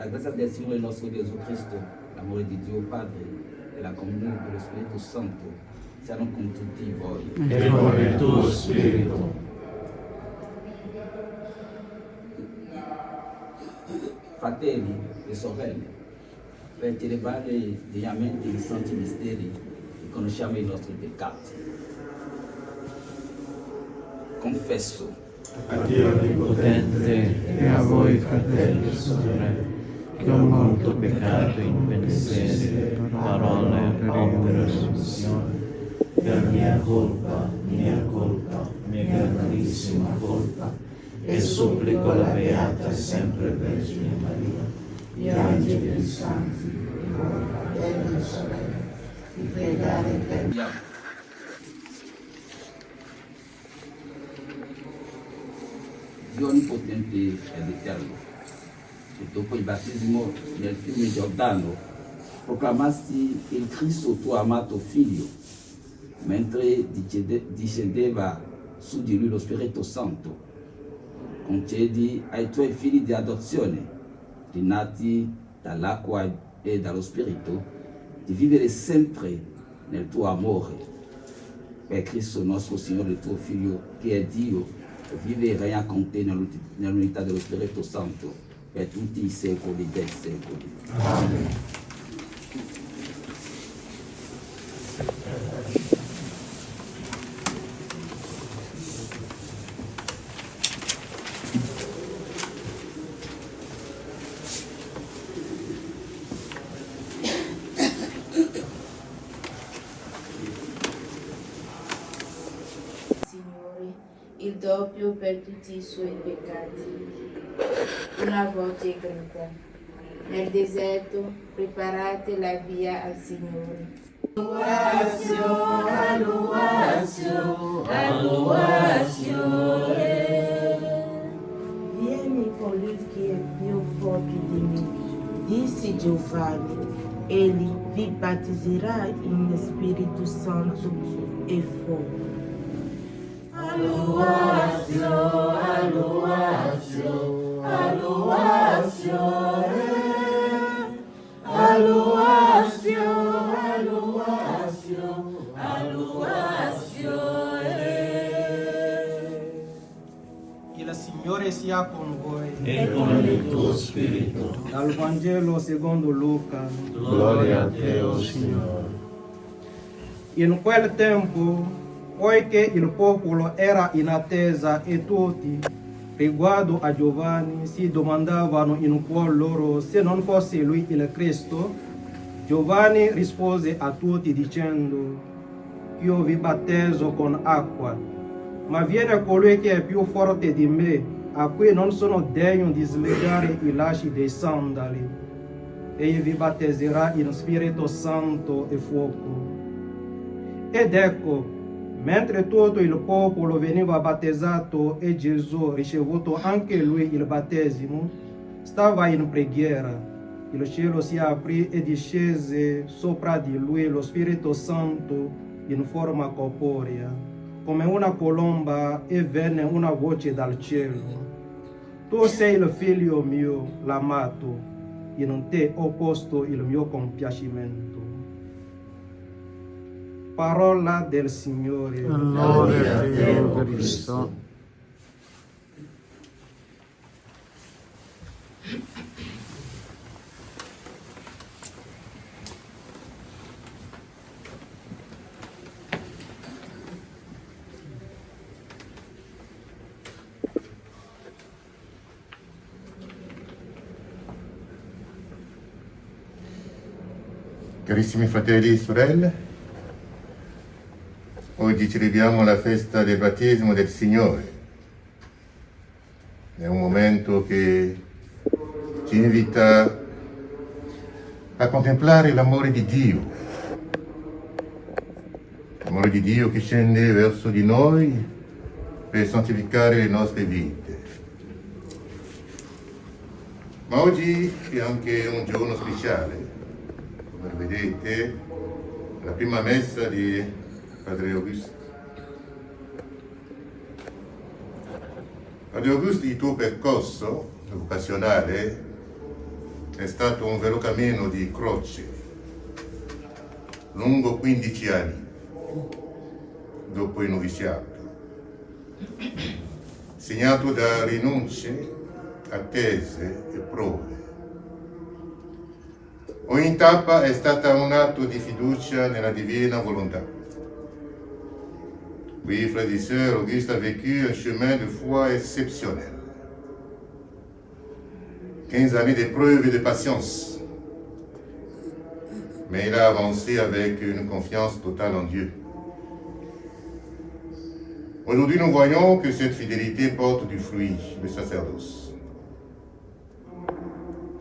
La grazia del Signore nostro Gesù Cristo, l'amore di Dio Padre e la comunione dello Spirito Santo siano con tutti voi. E con il tuo spirito. Fratelli e sorelle, per celebrare degnamente i santi misteri, riconosciamo i nostri peccati. Confesso A Dio Onnipotente e a voi, fratelli e sorelle, che ho molto peccato in pensieri, parole, opere e omissione, per mia colpa, mia grandissima colpa, e supplico la Beata e sempre Vergine Maria, gli angeli e i santi, e voi, fratelli e sorelle, di pregare per me. Dio Onnipotente ed Eterno, che dopo il battesimo nel fiume Giordano proclamasti il Cristo tuo amato Figlio, mentre discendeva su di lui lo Spirito Santo. Concedi ai tuoi figli di adozione, rinati dall'acqua e dallo Spirito, di vivere sempre nel tuo amore. Per Cristo nostro Signore, il tuo Figlio, che è Dio, vive e regna con te nell'unità dello Spirito Santo per tutti i secoli dei secoli. Amen. Il doppio per tutti i suoi peccati. Una voce grida: nel deserto preparate la via al Signore. Alluatio, alluatio, alluatio. Vieni colui che è più forte di me, disse Giovanni. Egli vi battezzerà in Spirito Santo e fuoco. Alluatio, alluatio, alluatio, alluatio, alluatio, alluatio. Che il Signore sia con voi. E con il tuo spirito. Dal Vangelo secondo Luca. Gloria a te, o Signore. In quel tempo, poiché il popolo era in attesa e tutti, riguardo a Giovanni, si domandavano in cuor loro se non fosse lui il Cristo, Giovanni rispose a tutti dicendo: io vi battezzo con acqua, ma viene colui che è più forte di me, a cui non sono degno di slegare i lacci dei sandali. Egli vi battezzerà in Spirito Santo e fuoco. Ed ecco, mentre tutto il popolo veniva battezzato e Gesù, ricevuto anche lui il battesimo, stava in preghiera. Il cielo si aprì e discese sopra di lui lo Spirito Santo in forma corporea, come una colomba, e venne una voce dal cielo: tu sei il figlio mio, l'amato, in te ho posto il mio compiacimento. Parola del Signore. Gloria a te, o Cristo. Carissimi fratelli e sorelle, oggi celebriamo la festa del battesimo del Signore. È un momento che ci invita a contemplare l'amore di Dio. L'amore di Dio che scende verso di noi per santificare le nostre vite. Ma oggi è anche un giorno speciale. Come vedete, è la prima messa di Padre Augusto. Padre Augusto, il tuo percorso vocazionale è stato un vero cammino di croce, lungo 15 anni dopo il noviziato, segnato da rinunce, attese e prove. Ogni tappa è stata un atto di fiducia nella divina volontà. Oui, frères et sœurs, Auguste a vécu un chemin de foi exceptionnel. 15 années d'épreuves et de patience. Mais il a avancé avec une confiance totale en Dieu. Aujourd'hui, nous voyons que cette fidélité porte du fruit, le sacerdoce.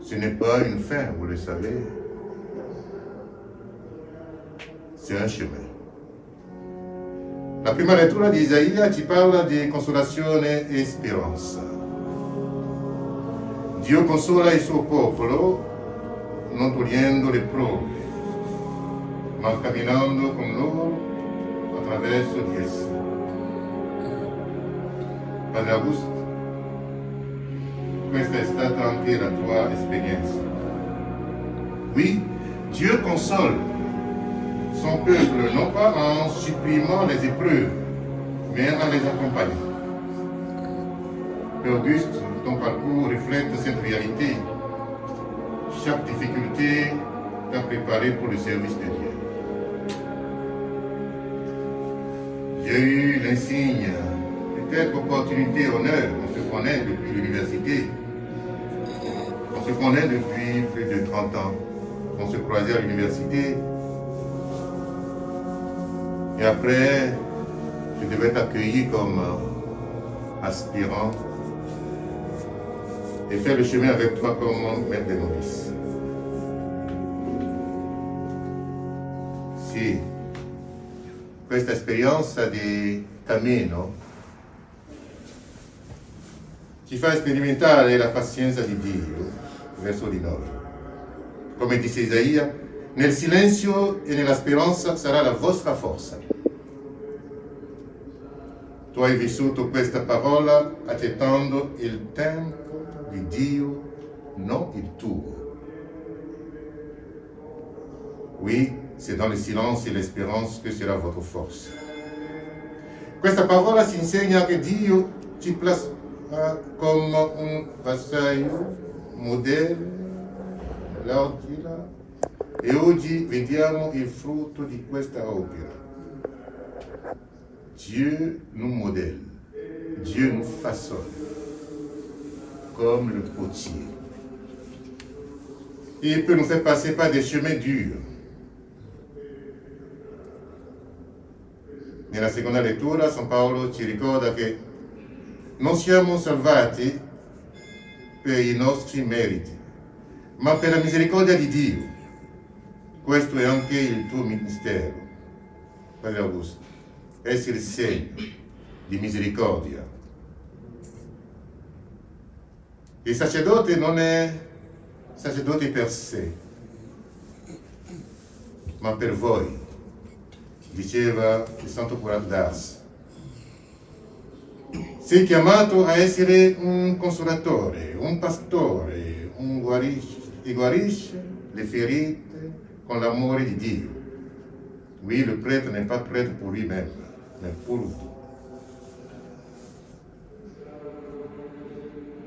Ce n'est pas une fin, vous le savez. C'est un chemin. La prima lettura di Isaia ci parla di consolazione e speranza. Dio consola il suo popolo non togliendo le prove, ma camminando con loro attraverso di esse. Padre Auguste, questa è stata anche la tua esperienza. Oui, Dieu console son peuple, non pas en supprimant les épreuves, mais en les accompagnant. Père Auguste, ton parcours reflète cette réalité. Chaque difficulté t'a préparé pour le service de Dieu. J'ai eu l'insigne, peut-être opportunité, honneur, on se connaît depuis l'université. On se connaît depuis plus de 30 ans. On se croisait à l'université. Et après, je devais t'accueillir comme aspirant et faire le chemin avec toi comme maître des novices. Sì, questa esperienza di cammino ci fa sperimentare la pazienza di Dio verso di noi. Come dice Isaia, nel silenzio e nella speranza sarà la vostra forza. Tu hai vissuto questa parola accettando il tempo di Dio, non il tuo. Oui, c'est dans le silence et l'espérance que sera votre force. Questa parola ci insegna che Dio ci place come un vassaio, modello, l'ordine, e oggi vediamo il frutto di questa opera. Dieu nous modèle, Dieu nous façonne, comme le potier. Il peut nous faire passer par des chemins durs. Nella seconda lettura San Paolo ci ricorda che non siamo salvati per i nostri meriti, ma per la misericordia di Dio. Questo è anche il tuo ministero, Padre Augusto. Essere il segno di misericordia. Il sacerdote non è sacerdote per sé, ma per voi, diceva il Santo Curato d'Ars. Sei chiamato a essere un consolatore, un pastore, che guarisce le ferite con l'amore di Dio. Oui, le prêtre n'est pas prêtre pour lui-même, mais pour vous.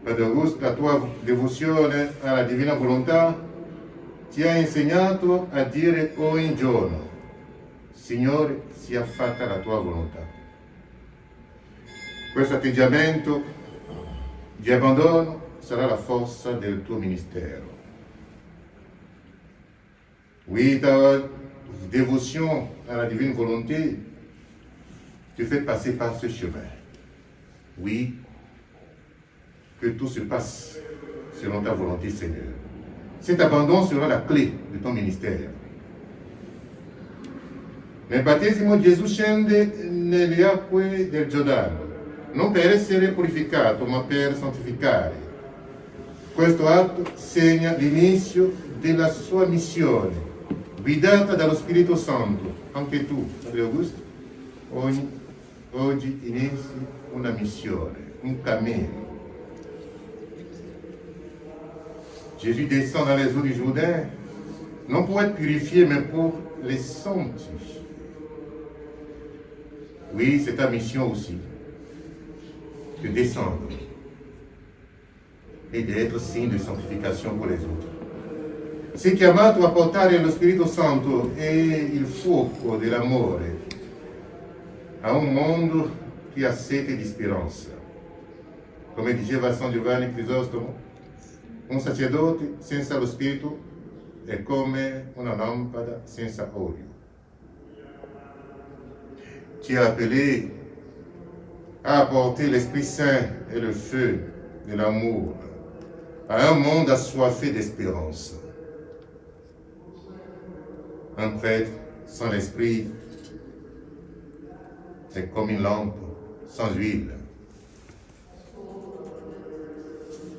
Padre Auguste, la tua devozione alla divina volontà ti ha insegnato a dire ogni giorno: Signore, sia fatta la tua volontà. Questo atteggiamento di abbandono sarà la forza del tuo ministero. Oui, ta dévotion à la divine volonté te fait passer par ce chemin. Oui, que tout se passe selon ta volonté, Seigneur. Cet abandon sera la clé de ton ministère. Nel battesimo Gesù scende nelle acque del Giordano, non per essere purificato, ma per santificare. Questo atto segna l'inizio della sua missione, guidata dallo Spirito Santo. Anche tu, Padre Augusto, oggi inizi una missione, un cammino. Jésus descend dans les eaux du Jourdain, non pour être purifié, mais pour les sanctifier. Oui, c'est ta mission aussi, de descendre e d'être signe de sanctification pour les autres. Sei chiamato a portare lo Spirito Santo e il fuoco dell'amore a un mondo che ha sete di speranza. Come diceva San Giovanni Crisostomo, un sacerdote senza lo Spirito è come una lampada senza olio. Qui est appelé à apporter l'Esprit Saint et le feu de l'amour à un monde assoiffé d'espérance. Un prêtre sans l'Esprit est comme une lampe sans huile.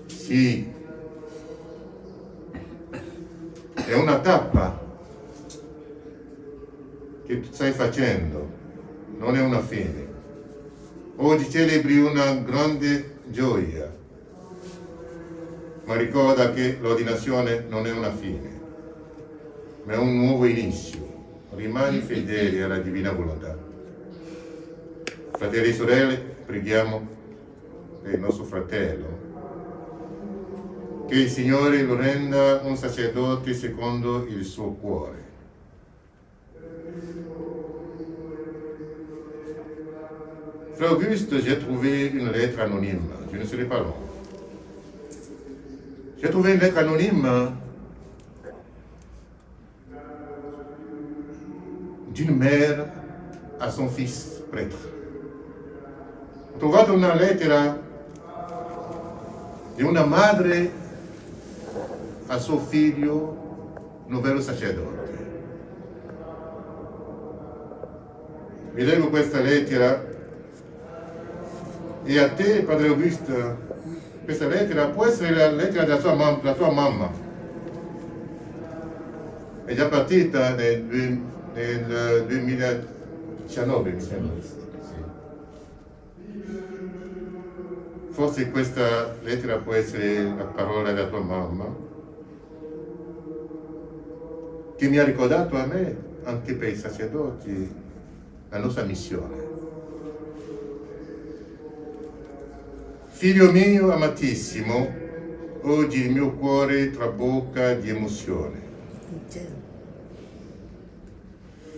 Si è una tappa che tu stai facendo, non è una fine. Oggi celebri una grande gioia, ma ricorda che l'ordinazione non è una fine, ma è un nuovo inizio. Rimani fedeli alla divina volontà. Fratelli e sorelle, preghiamo per il nostro fratello, che il Signore lo renda un sacerdote secondo il suo cuore. Frère Auguste, j'ai trouvé une lettre anonyme. Je ne serai pas long. J'ai trouvé une lettre anonyme d'une mère a son fils prêtre. Ho trovato una lettera di una madre a suo figlio novello sacerdote. Vi leggo questa lettera e a te, Padre Auguste, questa lettera può essere la lettera della tua mamma. È già partita nel 2019, mi sembra. Forse questa lettera può essere la parola della tua mamma, che mi ha ricordato a me, anche per i sacerdoti, la nostra missione. Figlio mio amatissimo, oggi il mio cuore trabocca di emozione.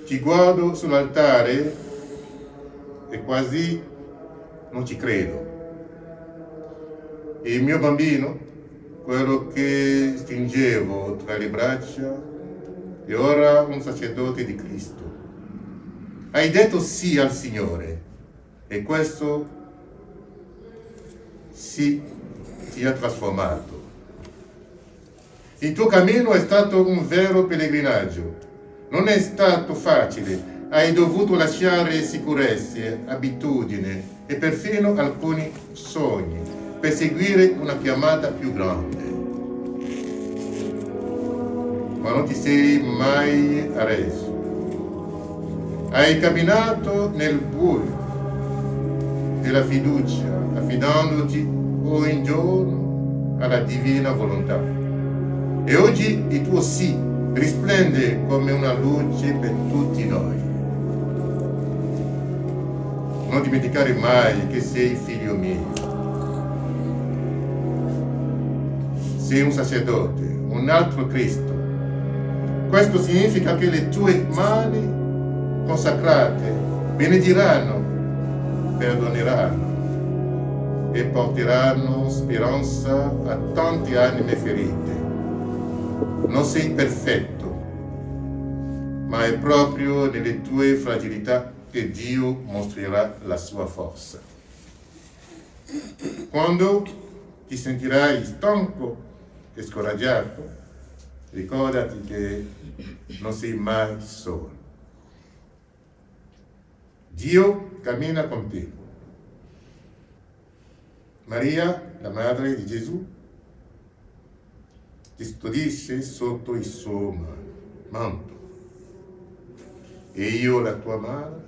Ti guardo sull'altare e quasi non ci credo. Il mio bambino, quello che stringevo tra le braccia, è ora un sacerdote di Cristo. Hai detto sì al Signore e questo sì ti ha trasformato. Il tuo cammino è stato un vero pellegrinaggio. Non è stato facile. Hai dovuto lasciare sicurezze, abitudini e perfino alcuni sogni per seguire una chiamata più grande. Ma non ti sei mai arreso. Hai camminato nel buio della fiducia, affidandoti ogni giorno alla divina volontà. E oggi il tuo sì risplende come una luce per tutti noi. Non dimenticare mai che sei figlio mio. Sei un sacerdote, un altro Cristo. Questo significa che le tue mani consacrate benediranno, perdoneranno e porteranno speranza a tante anime ferite. Non sei perfetto, ma è proprio nelle tue fragilità che Dio mostrerà la sua forza. Quando ti sentirai stanco e scoraggiato, ricordati che non sei mai solo. Dio cammina con te. Maria, la madre di Gesù, ti custodisce sotto il suo manto. E io, la tua madre,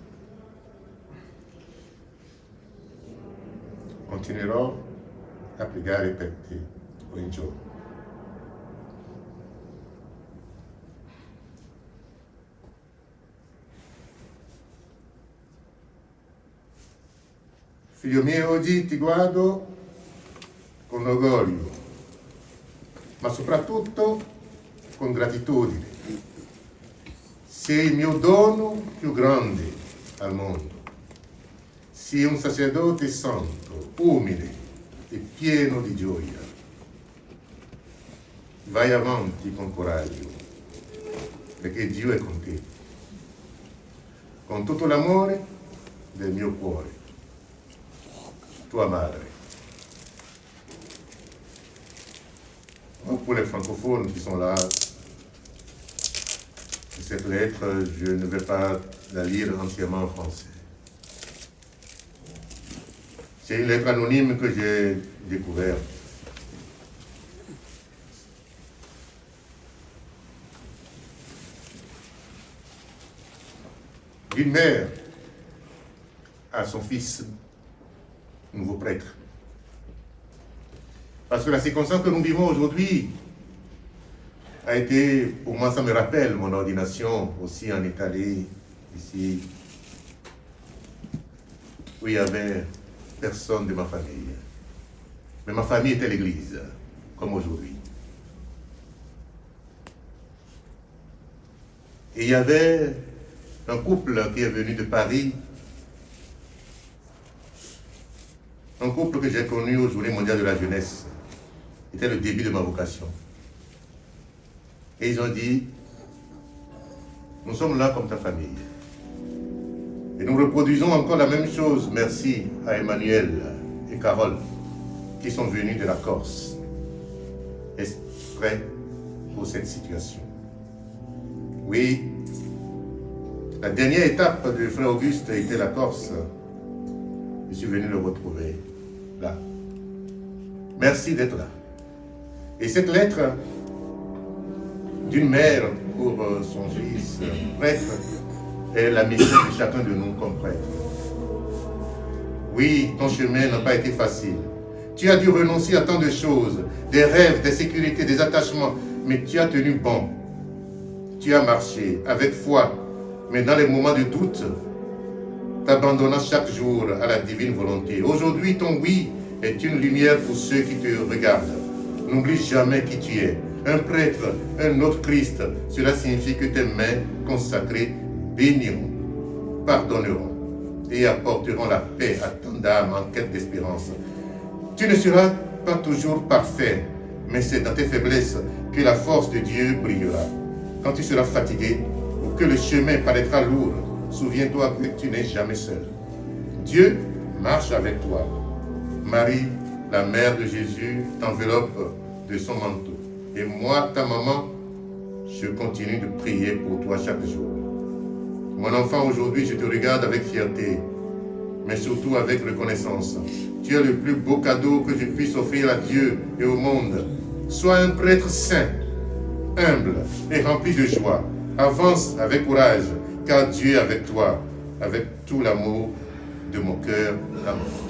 continuerò a pregare per te ogni giorno. Figlio mio, oggi ti guardo con orgoglio, ma soprattutto con gratitudine. Sei il mio dono più grande al mondo. Sei un sacerdote santo, umile e pieno di gioia. Vai avanti con coraggio, perché Dio è con te. Con tutto l'amore del mio cuore, tua madre. Pour les francophones qui sont là, cette lettre, je ne vais pas la lire entièrement en français. C'est une lettre anonyme que j'ai découverte. D'une mère à son fils, nouveau prêtre. Parce que la circonstance que nous vivons aujourd'hui a été, pour moi ça me rappelle mon ordination aussi en Italie, ici, où il y avait personne de ma famille. Mais ma famille était l'église, comme aujourd'hui. Et il y avait un couple qui est venu de Paris, un couple que j'ai connu aux Journées mondiales de la jeunesse. C'était le début de ma vocation. Et ils ont dit, nous sommes là comme ta famille. Et nous reproduisons encore la même chose, merci à Emmanuel et Carole, qui sont venus de la Corse, exprès pour cette situation. Oui, la dernière étape de frère Auguste était la Corse. Je suis venu le retrouver là. Merci d'être là. Et cette lettre d'une mère pour son fils prêtre est la mission de chacun de nous comme prêtre. Oui, ton chemin n'a pas été facile. Tu as dû renoncer à tant de choses, des rêves, des sécurités, des attachements, mais tu as tenu bon. Tu as marché avec foi, mais dans les moments de doute, t'abandonnant chaque jour à la divine volonté. Aujourd'hui, ton oui est une lumière pour ceux qui te regardent. N'oublie jamais qui tu es. Un prêtre, un autre Christ, cela signifie que tes mains consacrées béniront, pardonneront et apporteront la paix à tant d'âmes en quête d'espérance. Tu ne seras pas toujours parfait, mais c'est dans tes faiblesses que la force de Dieu brillera. Quand tu seras fatigué ou que le chemin paraîtra lourd, souviens-toi que tu n'es jamais seul. Dieu marche avec toi. Marie, la mère de Jésus, t'enveloppe de son manteau. Et moi, ta maman, je continue de prier pour toi chaque jour. Mon enfant, aujourd'hui, je te regarde avec fierté, mais surtout avec reconnaissance. Tu es le plus beau cadeau que je puisse offrir à Dieu et au monde. Sois un prêtre saint, humble et rempli de joie. Avance avec courage, car Dieu est avec toi, avec tout l'amour de mon cœur d'amour.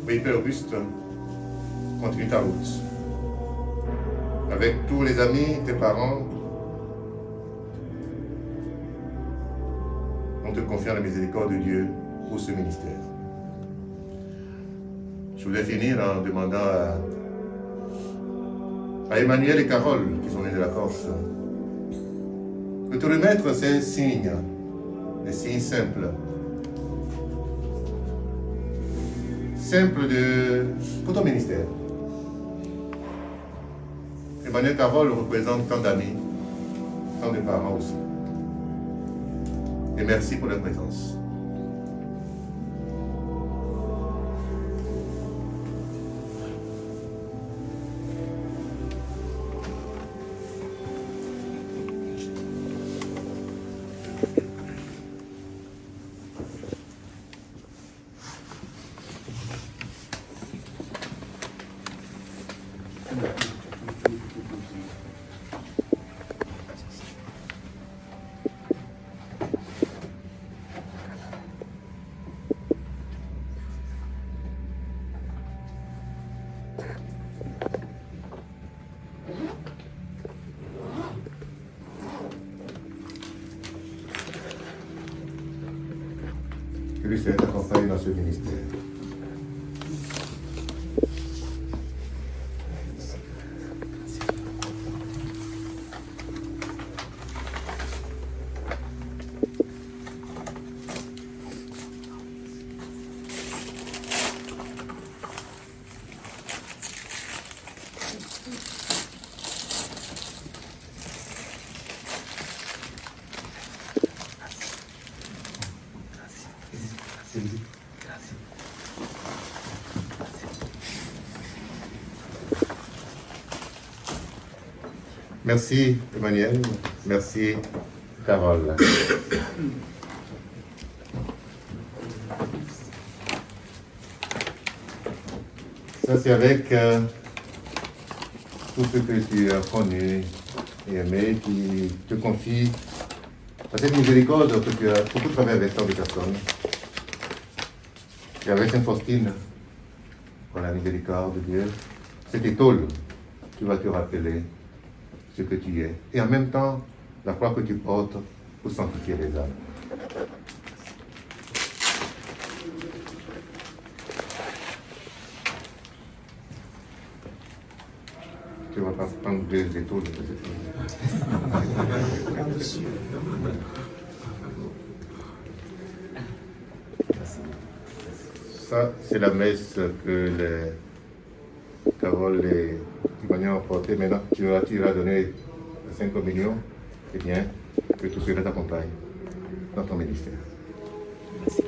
Oui, Père Auguste, continue ta route. Avec tous les amis, tes parents, on te confie la miséricorde de Dieu pour ce ministère. Je voulais finir en demandant à Emmanuel et Carole, qui sont venus de la Corse, de te remettre ces signes, des signes simples. Simples pour ton ministère. Emmanuel et Carole représentent tant d'amis, tant de parents aussi. Et merci pour leur présence. puisse être accompagné dans ce ministère. Merci Emmanuel, merci Carole. Ça c'est avec tout ce que tu as connu et aimé qui te confie à cette miséricorde que tu as beaucoup travaillé avec tant de personnes. Et avec Sainte Faustine, pour la miséricorde de Dieu, cette étole, tu vas te rappeler ce que tu es, et en même temps, la croix que tu portes pour sanctifier les âmes. Tu vas pas prendre 2 étoiles. Ça, c'est la messe que les Carole et Emmanuel ont portée. Maintenant, tu vas donner 5 millions. Eh bien, que tout cela t'accompagne dans ton ministère. Merci.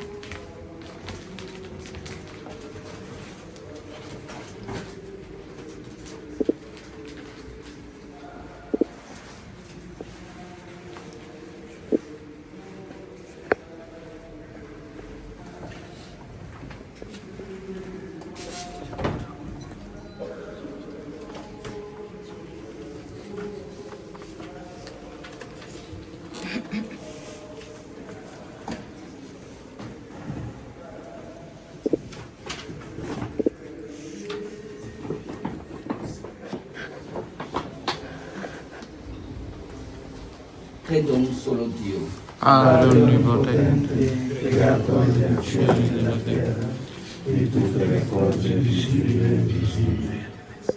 Credo in un solo Dio, Padre onnipotente, creatore del cielo e della terra, di tutte le cose visibili e invisibili.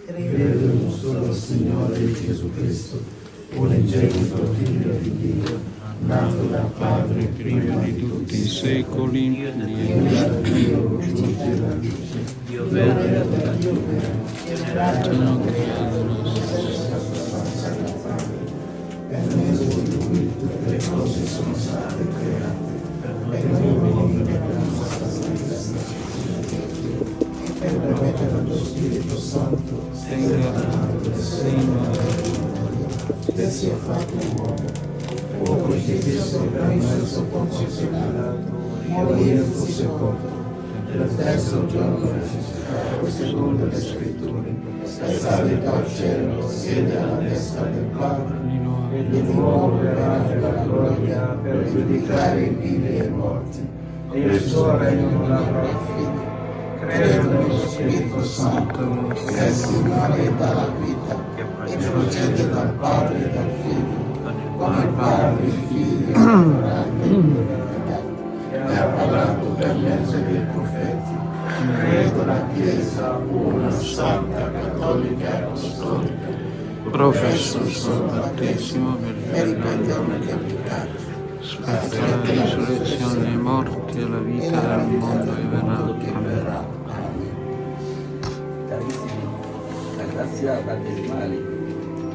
Credo in un solo Signore Gesù Cristo, unigenito Figlio di Dio, nato dal Padre prima di tutti i secoli, Dio Dio, luce della luce, Dio vero della Dio vero, sono creato per mezzo di Lui tutte le cose sono state create, per noi che per nostra stessa e per permettere allo Spirito Santo tenga dato che sia fatto uomo, o crocifisso presso Ponzio Pilato, morì e fu sepolto, il terzo giorno risuscitato secondo le Scritture, è salito al cielo, siede alla destra del Padre, e di nuovo verrà nella gloria per giudicare i vivi e i morti, e il suo regno non avrà fine. Credo nello Spirito Santo, che è Signore e dà la vita, e procede dal Padre e dal Figlio, come il Padre, il Figlio e ha parlato per mezzo dei profeti. Credo la Chiesa, una santa, cattolica e apostolica, professo il suo battesimo per il perdono dei peccati, spetta la risurrezione dei morti e la vita del mondo che verrà. Amen. carissimi, la grazia battesimale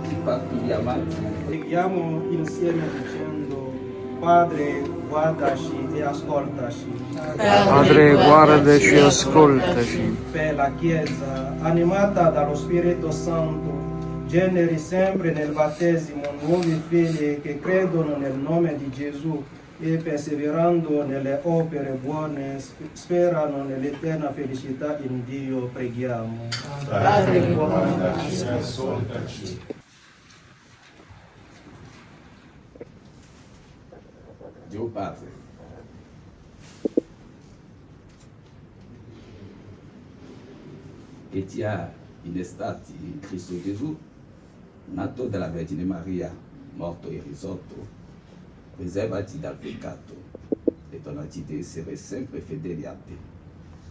ci fa figli amati. Preghiamo insieme dicendo: Padre, guardaci e ascoltaci. Padre, guardaci e ascoltaci. Per la Chiesa, animata dallo Spirito Santo, generi sempre nel battesimo nuovi figli che credono nel nome di Gesù e perseverando nelle opere buone sperano nell'eterna felicità in Dio. Preghiamo. Padre, guardaci e ascoltaci. Dio Padre, che ti ha innestati in Cristo Gesù, nato dalla Vergine Maria, morto e risorto, preservati dal peccato, e tonalità essere sempre fedeli a te.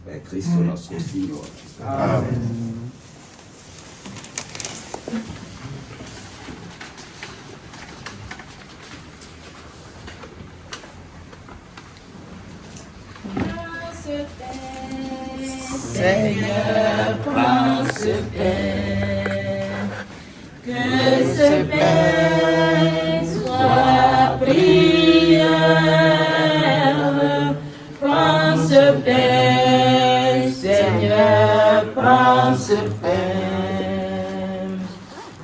Per Cristo nostro Signore. Amen. Seigneur, prends ce pain, que ce pain soit prière. Prends ce pain, Seigneur, prends ce pain,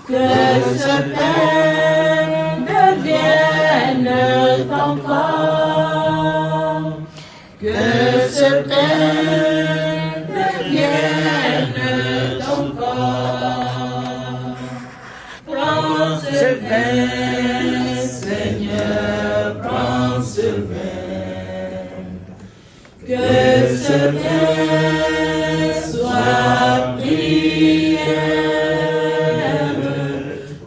que ce pain devienne ton corps, que ce pain ce vin, Seigneur, prends ce vin, que ce vin soit prière.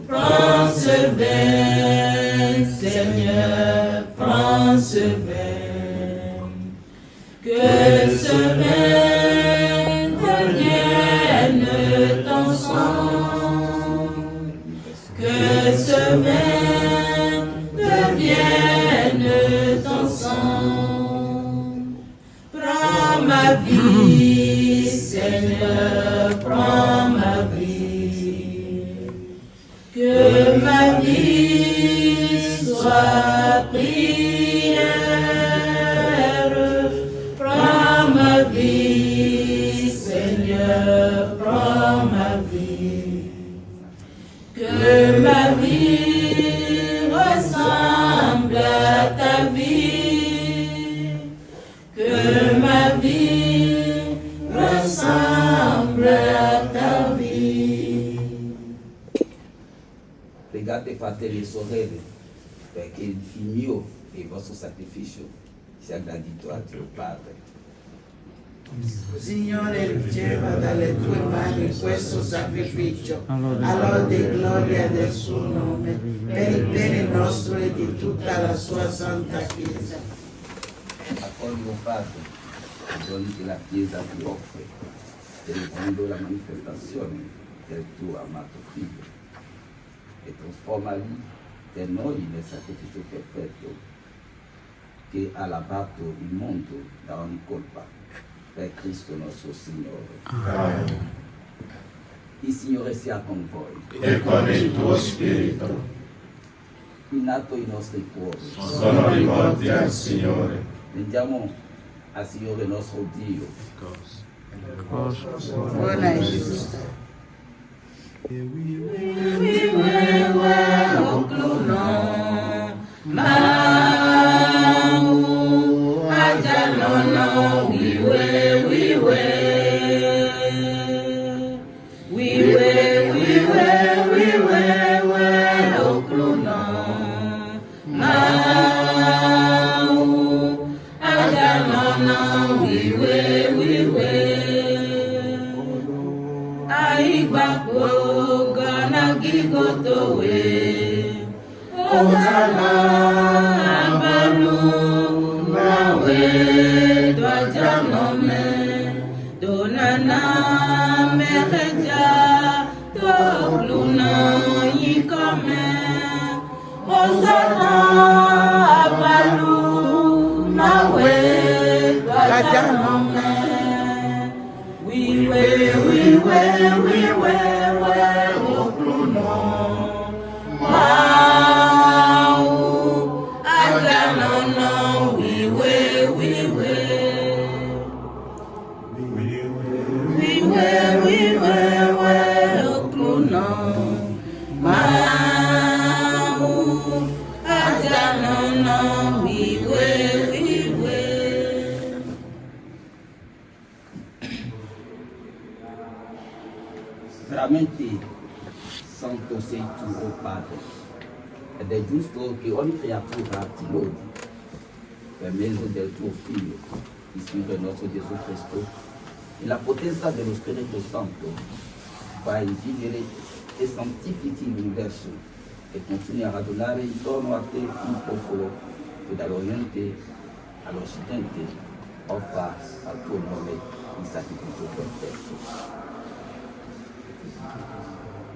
Prends ce vin, Seigneur, prends ce vin, que ce vin devienne ton sang. Que ce vin devienne ton sang. Prends ma vie, Seigneur, prends ma vie. Que ma vie soit prière. Prends ma vie, Seigneur, prends ma vie. Que ma vie ressemble à ta vie. Que ma vie ressemble à ta vie. Pregate, fratelli e sorelle, perché il mio e il vostro sacrificio sia gradito a Dio Padre. Signore, riceva dalle tue mani questo sacrificio, all'ode e gloria del suo nome, per il bene nostro e di tutta la sua santa Chiesa. Accogli, Padre, i doni che la Chiesa ti offre, celebrando la manifestazione del tuo amato Figlio, e trasformali per noi nel sacrificio perfetto che ha lavato il mondo da ogni colpa. Per Cristo nostro Signore. Amen. Il Signore sia con voi. E con il tuo spirito. In atto i nostri cuori. Sono rivolti al Signore. Rendiamo al Signore nostro Dio. Buona e giusta. Veramente santo sei tu, oh Padre, ed è giusto che ogni creatura ti lodi per mezzo del tuo Figlio, il Signore nostro Gesù Cristo, e la potenza dello Spirito Santo fa vivere e santifichi l'universo e continui a radunare intorno a te un popolo che dall'Oriente all'Occidente, offra al tuo nome il sacrificio perfetto.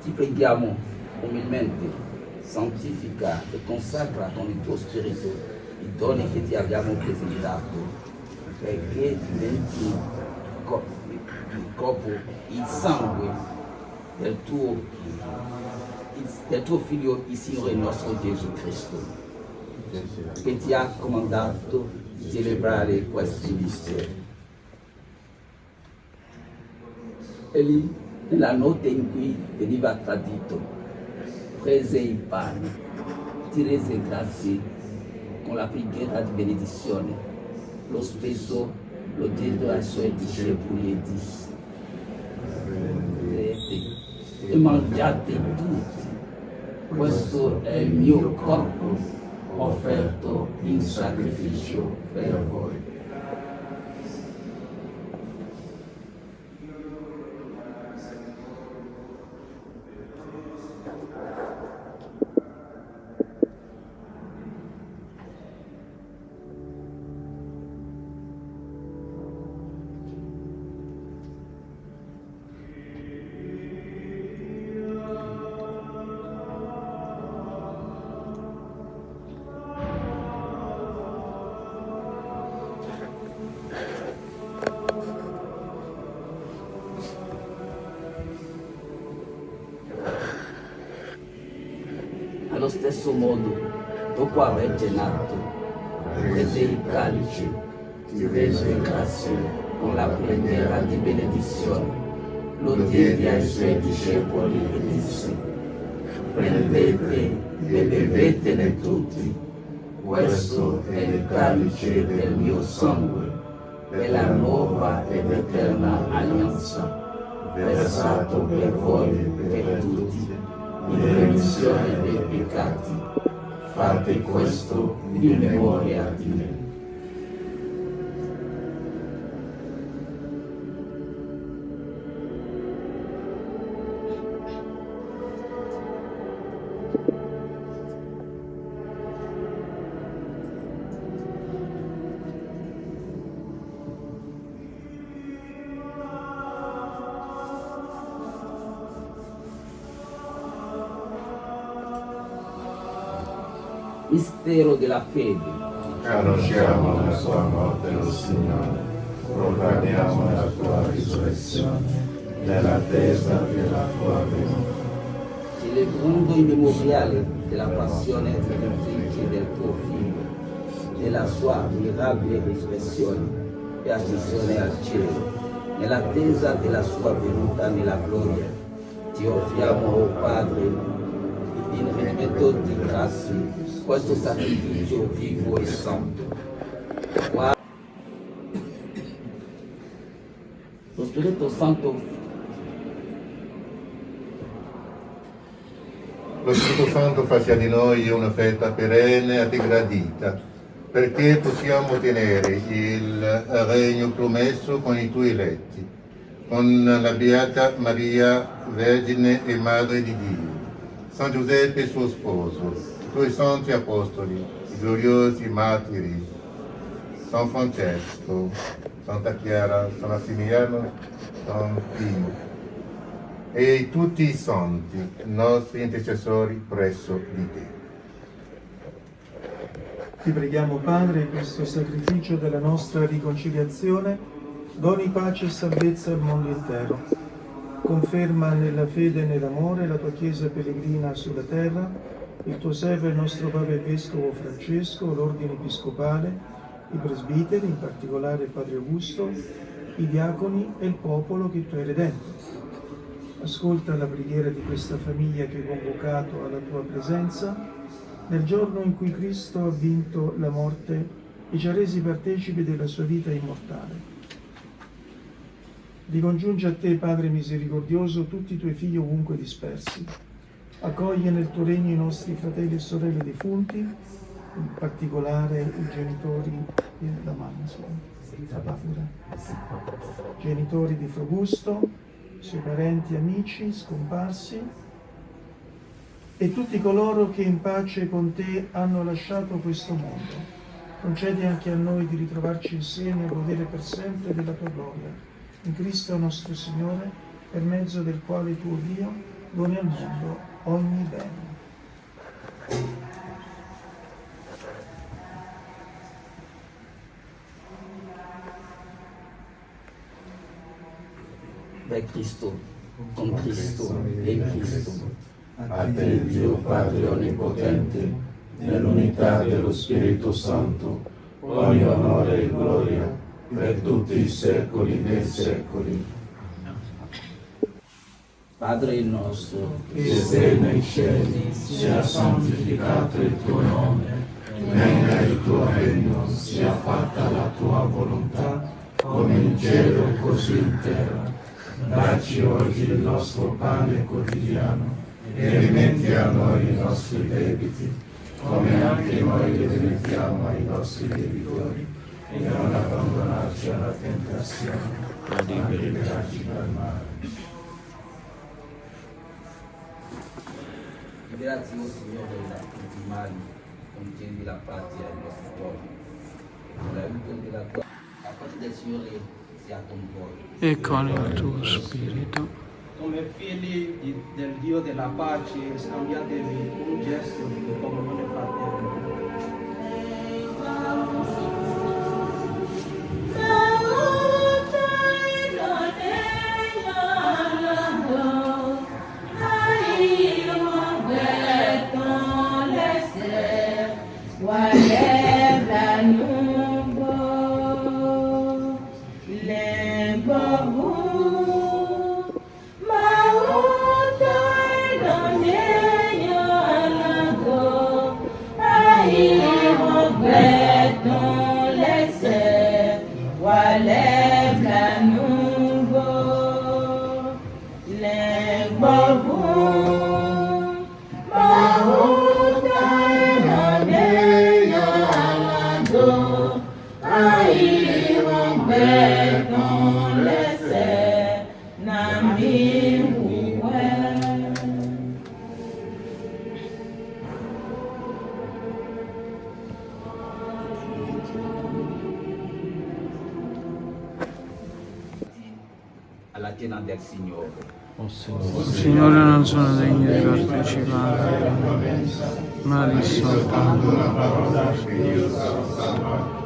Ti preghiamo umilmente, santifica e consacra con il tuo spirito i doni che ti abbiamo presentato, perché diventi il corpo, il sangue del tuo Figlio, il Signore nostro Gesù Cristo, che ti ha comandato di celebrare questi misteri. E lì, nella notte in cui veniva tradito, prese il pane, ti rese grazie con la preghiera di benedizione, lo speso, lo diede ai suoi discepoli e disse: prendete e mangiate tutti, questo è il mio corpo offerto in sacrificio per voi. Allo stesso modo, dopo aver cenato, prese il calice, ti rese grazie con la preghiera di benedizione, lo diede ai suoi discepoli e disse: prendete e bevetene tutti, questo è il calice del mio sangue, per la nuova ed eterna alleanza, versato per voi e per tutti, in remissione dei peccati. Fate questo in memoria di me. Mistero della fede. Conosciamo la sua morte, o Signore, proclamiamo la tua risurrezione nell'attesa della tua venuta. Celebrando il memoriale della passione redenttrice del tuo Figlio, della sua mirabile risurrezione e ascensione al cielo, nell'attesa della sua venuta nella gloria, ti offriamo, o Padre, in rendimento di grazie, questo sacrificio vivo e santo. Lo Spirito Santo faccia di noi una festa perenne a te gradita, perché possiamo ottenere il regno promesso con i tuoi eletti, con la Beata Maria, Vergine e Madre di Dio, San Giuseppe suo sposo, i tuoi santi apostoli, i gloriosi martiri, San Francesco, Santa Chiara, San Massimiliano, San Pio, e tutti i santi, nostri intercessori presso di te. Ti preghiamo, Padre, questo sacrificio della nostra riconciliazione doni pace e salvezza al mondo intero. Conferma nella fede e nell'amore la tua Chiesa pellegrina sulla terra, il tuo servo e il nostro Padre Vescovo Francesco, l'ordine episcopale, i presbiteri, in particolare il Padre Augusto, i diaconi e il popolo che tu hai redento. Ascolta la preghiera di questa famiglia che hai convocato alla tua presenza nel giorno in cui Cristo ha vinto la morte e ci ha resi partecipi della sua vita immortale. Ricongiunge a te, Padre misericordioso, tutti i tuoi figli ovunque dispersi. Accoglie nel tuo regno i nostri fratelli e sorelle defunti, in particolare i genitori la mamma, genitori di Frobusto, i suoi parenti e amici scomparsi e tutti coloro che in pace con te hanno lasciato questo mondo. concedi anche a noi di ritrovarci insieme e godere per sempre della tua gloria. In Cristo nostro Signore, per mezzo del quale tuo Dio doni al mondo ogni bene. Per Cristo, con Cristo e in Cristo. A te, Dio Padre Onnipotente, nell'unità dello Spirito Santo, ogni onore e gloria per tutti i secoli dei secoli. Padre nostro, che sei nei cieli, sia santificato il tuo nome, venga il tuo regno, sia fatta la tua volontà, come in cielo così in terra. Dacci oggi il nostro pane quotidiano e rimetti a noi i nostri debiti, come anche noi li rimettiamo ai nostri debitori, e non abbandonarci alla tentazione, ma liberaci dal male. Grazie, oh Signore, da tutti i mali, concedi la pace ai nostri cuori, e l'aiuto della tua pace del Signore sia con voi. E con il tuo spirito. Come figli del Dio della pace, scambiatevi un gesto di comunione fraterna. Alla cena del Signore. Signore, non sono degno di partecipare, ma di soltanto una parola che io sarò salvato.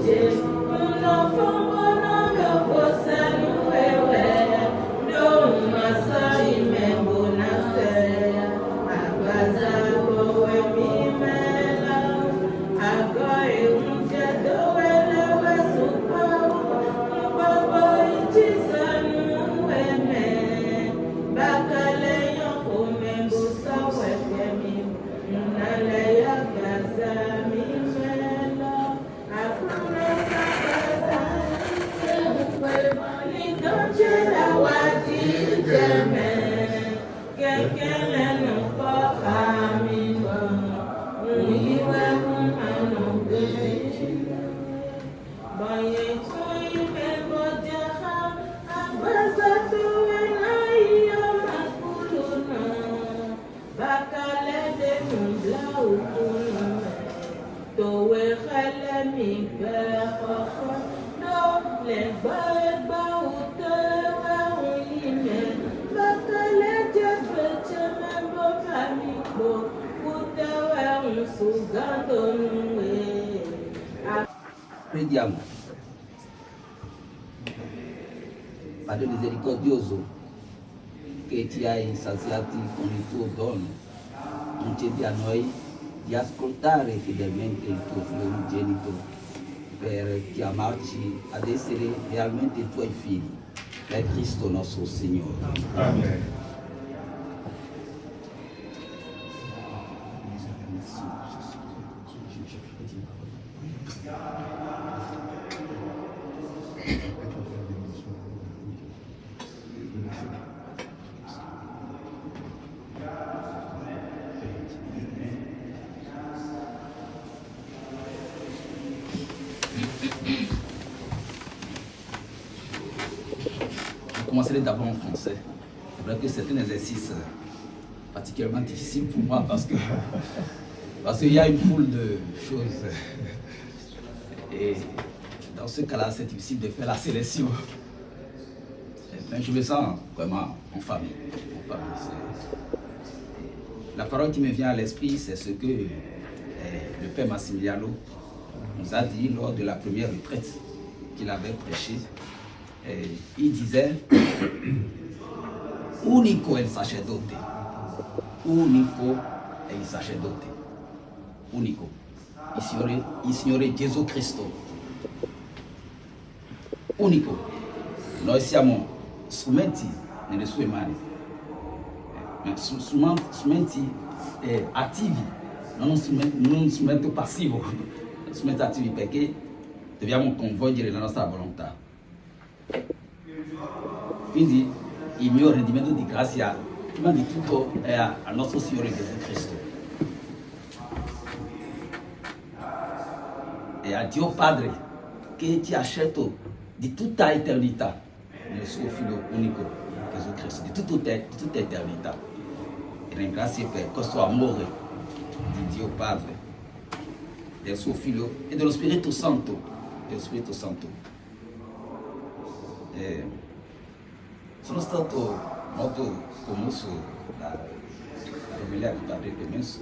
Jesu, no fomo no lo fosa no wewe. Preghiamo. Padre misericordioso, che ti hai saziati con il tuo dono, concedi a noi di ascoltare fedelmente il tuo figlio unigenito per chiamarci ad essere realmente i tuoi figli, per Cristo nostro Signore. Amen. Je commencerai d'abord en français. C'est vrai que c'est un exercice particulièrement difficile pour moi parce qu'il y a une foule de choses. Et dans ce cas-là, c'est difficile de faire la sélection. Mais je me sens vraiment en famille. La parole qui me vient à l'esprit, c'est ce que le Père Massimiliano nous a dit lors de la première retraite qu'il avait prêchée. Il disait unico è il sacerdote, unico è il sacerdote, unico, il Signore Gesù Cristo, unico. Noi siamo strumenti nelle sue mani, strumenti attivi, non un strumento passivo, strumenti attivi perché dobbiamo convolgere la nostra volontà. Quindi il mio rendimento di grazia prima di tutto è al nostro Signore Gesù Cristo e a Dio Padre che ci ha scelto di tutta eternità nel suo Figlio unico Gesù Cristo, di tutta eternità. E ringrazio per questo amore di Dio Padre, del suo Figlio e dello Spirito Santo, sono stato molto commosso da omelia di Padre Clemenzo.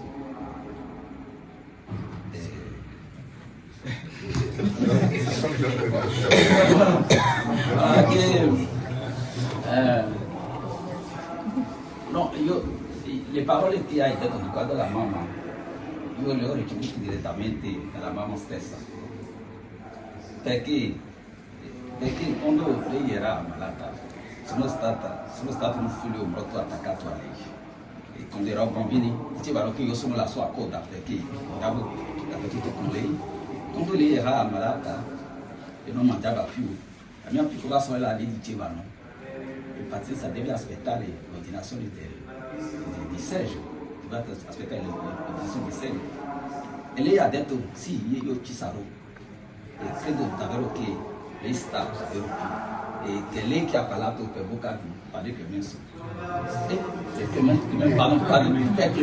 No, le parole che hai detto riguardo alla mamma, io le ho ricevute direttamente dalla mamma stessa. Perché quando lei era malata sono stato un figlio molto attaccato a lei. E quando ero bambino dicevano che io sono la sua coda perché andavo dappertutto con lei. Quando lei era malata e non mangiava più, la mia piccola sorella gli dicevano: pazienza, devi aspettare l'ordinazione di Sergio, devi aspettare l'ordinazione di Sergio. E lei ha detto: sì, io ci sarò. E credo davvero che lei sta davvero qui. E che è lei che ha parlato per bocca di Padre Clemenzo. E perché mi parlo di lui, perché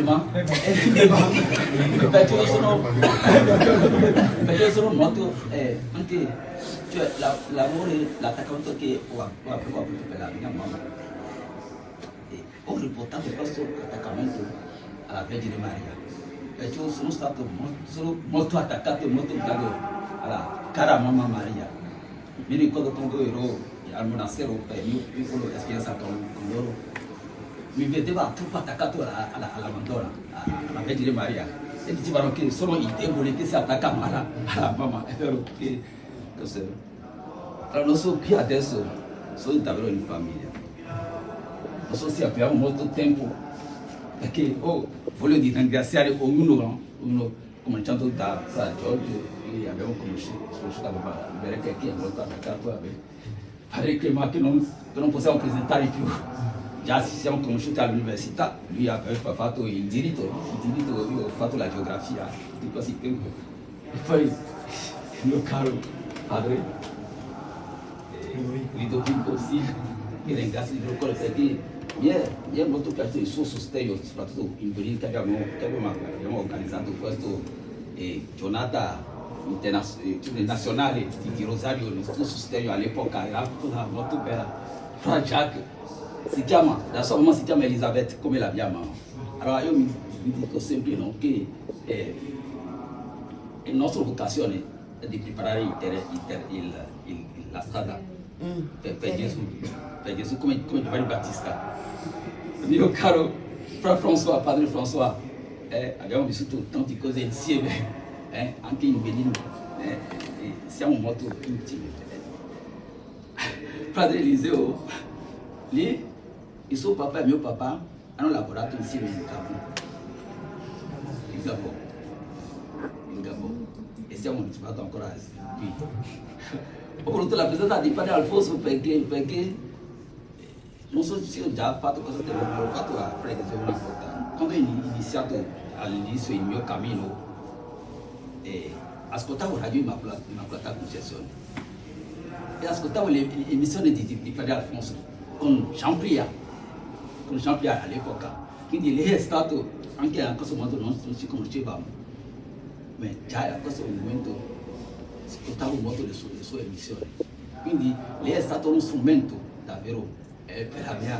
io sono molto anche cioè l'amore, l'attaccamento che ho avuto per la mia mamma. E ho riportato questo attaccamento alla Vergine Maria. Perciò sono stato molto attaccato e molto legato alla cara mamma Maria. Mi ricordo quando ero al monastero per il mio piccolo esperienza con loro, mi vedeva troppo attaccato alla Madonna, alla Vergine Maria, e dicevano che sono i deboli che si attaccano alla mamma. È vero che però non so qui adesso, sono davvero in famiglia. Non so se abbiamo molto tempo, perché voglio ringraziare ognuno, cominciando da Giorgio, che abbiamo conosciuto la mamma, perché è molto attaccato a me. Padre Clément che non possiamo presentare più. Già ci siamo conosciuti all'università, lui aveva fatto il diritto, io ho fatto la geografia, di quasi tempo. E poi il mio caro padre Ludovico sì, che ringrazio di cuore perché è molto piaciuto il suo sostegno, soprattutto in Berlino che abbiamo organizzato questa giornata nazionale di Rosario, il suo sostegno all'epoca era una cosa molto bella. Fra Jacques la sua mamma si chiama Elisabeth come la mia mamma. Allora io mi dico sempre no, che la nostra vocazione è di preparare la strada per Gesù come Giovanni Battista. Mio caro Fra François, Padre François, abbiamo vissuto tante cose insieme, anche in Belino, siamo molto intimi. Padre Eliseo, lì il suo papà e mio papà hanno lavorato insieme in Gabon. E siamo ritrovati ancora qui. Ho voluto la presenza di Padre Alfonso perché non so se ho già fatto cosa l'ho fatto a Frede una volta. Quando ho iniziato all'inizio il mio cammino, ascoltavo Radio Immacolata Concezione e ascoltavo le emissioni di Padre Alfonso con Jean-Pierre all'epoca. Quindi lei è stato, anche a questo momento non ci conoscevamo, ma già a questo momento ascoltavo molto le sue emissioni. Quindi lei è stato uno strumento davvero per la mia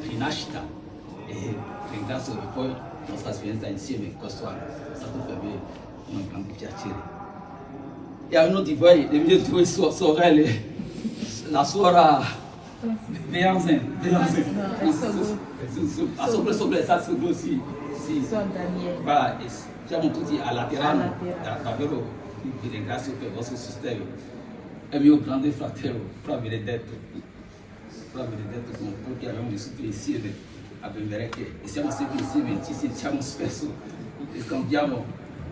rinascita e ringrazio e poi la nostra esperienza insieme questo anno. È stato per me un grande piacere. E a uno di voi, le mie due sorelle, la suora Béanzin, ça se aussi. Voilà, siamo tutti a Laterano, davvero vi ringrazio per il vostro sostegno. E il mio grande fratello, Fra Benedetto, con cui abbiamo vissuto insieme a Benverecche e siamo sempre insieme, ci sentiamo spesso e scambiamo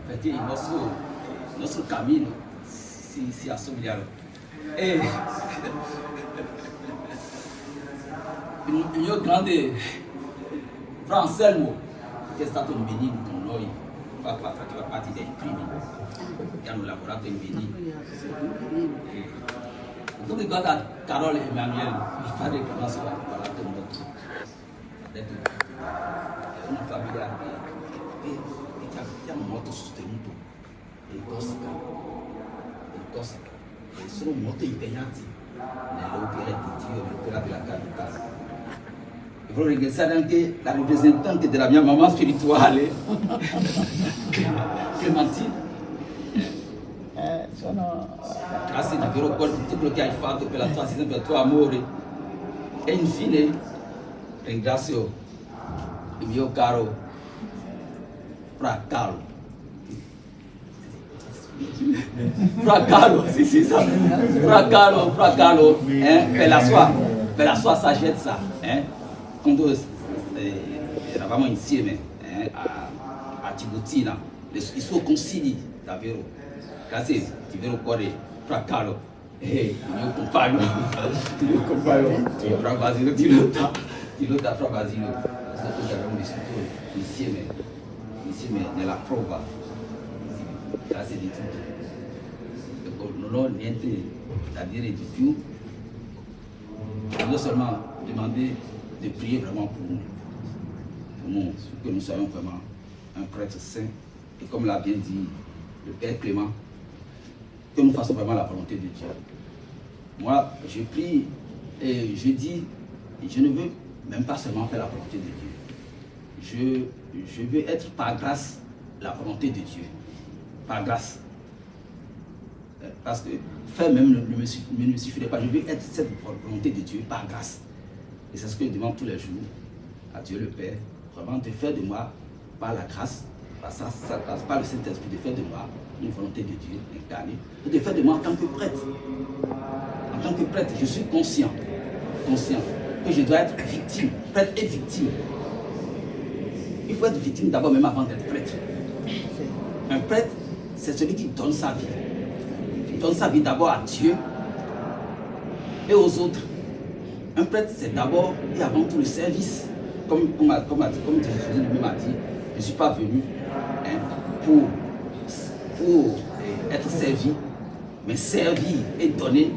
perché il nostro cammino si assomigliano. E il mio grande Fra Anselmo, che è stato in Benin con noi, faceva parte dei primi che hanno lavorato in Benin. Quando riguarda Carole e Emmanuel, il padre che non si va parlato molto. Ha detto è una famiglia che ti hanno molto sostenuto in Corsica. E sono molto impegnati nell'opera di Dio, nell'opera della carità. E voglio ringraziare anche la rappresentante della mia mamma spirituale, Clementine. Grazie davvero per tutto quello che hai fatto, per la tua assistenza, per il tuo amore. E infine ringrazio il mio caro Fra Carlo. Fra Carlo per la sua saggezza. Quando eravamo insieme a Tibutina, i suoi consigli davvero, grazie di vero cuore, Fra Carlo e il mio compagno, Fra Basilio, di lotta Fra Basilio, che abbiamo vissuto insieme nella prova. Grazie di tutto. Non ho niente da dire di più. Voglio seulement demander de prier vraiment pour nous, que nous soyons vraiment un prêtre saint. Et comme l'a bien dit le Père Clément, que nous fassions vraiment la volonté de Dieu. Moi, je prie et je dis, je ne veux même pas seulement faire la volonté de Dieu. Je veux être par grâce la volonté de Dieu. Par grâce. Parce que faire même ne me suffirait pas. Je veux être cette volonté de Dieu par grâce. Et c'est ce que je demande tous les jours à Dieu le Père. Vraiment de faire de moi, par la grâce, par sa grâce, par le Saint-Esprit, de faire de moi une volonté de Dieu incarnée. Et de faire de moi en tant que prêtre. En tant que prêtre, je suis conscient que je dois être victime, prêtre et victime. Il faut être victime d'abord même avant d'être prêtre. Un prêtre, c'est celui qui donne sa vie. Il donne sa vie d'abord à Dieu et aux autres. Un prêtre, c'est d'abord et avant tout le service. Comme Jésus lui-même a dit, je ne suis pas venu pour être servi, mais servir et donner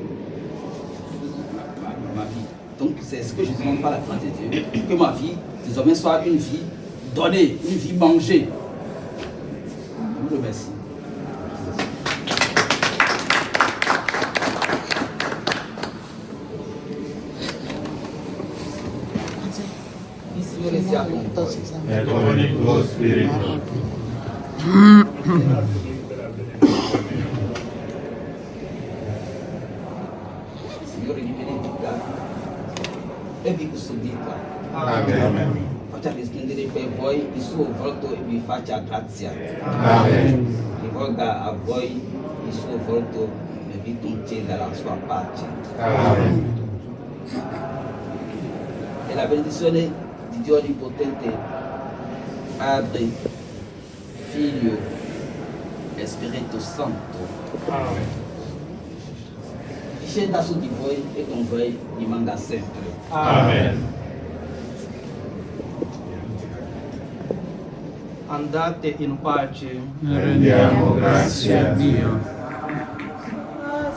ma vie. Donc c'est ce que je demande par la grâce de Dieu, que ma vie désormais soit une vie donnée, une vie mangée. Je vous remercie. Signore sia con voi. E con il tuo spirito. Signore vi benedica e vi custodisca. Amen. Faccia risplendere per voi il suo volto e vi faccia grazia. Amen. Rivolga a voi il suo volto e vi conceda la sua pace. Amen. E la benedizione di Dio Onnipotente, Padre, Figlio e Spirito Santo, discenda su di voi e con voi rimanga sempre. Amen. Andate in pace. Rendiamo grazie a Dio.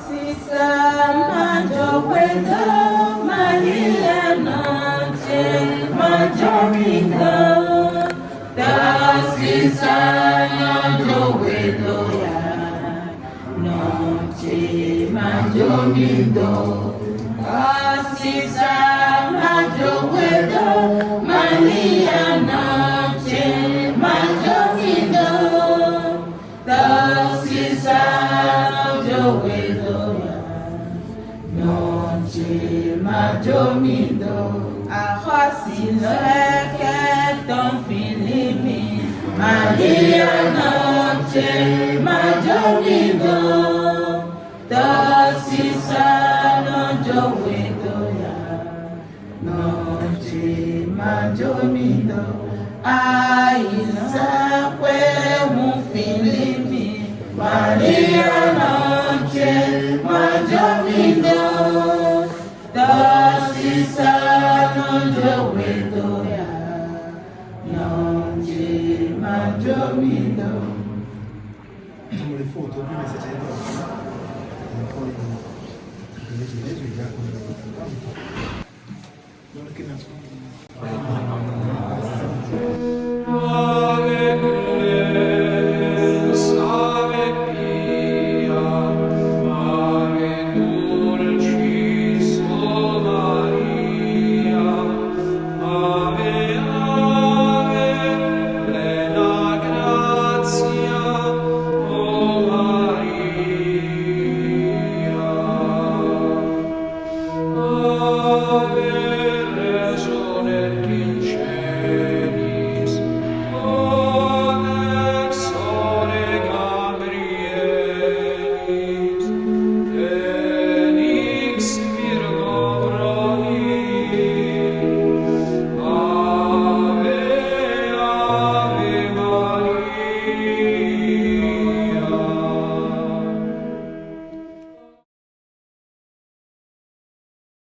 Sisa majowedo Maria noche majomido da sisa majowedo ya noche majomido da sisa majowedo Maria noche majomido da sisa majowedo noche majomido ahosile ton Filipi Maria noche majomido tosisa nojowedo ya noche majomido aisa kwe mu Filipi Maria noche majomido tosisa nojowedo ya noche majomido. Facciamo le foto, prima i sacerdoti. E poi invece i già con non è che nascono.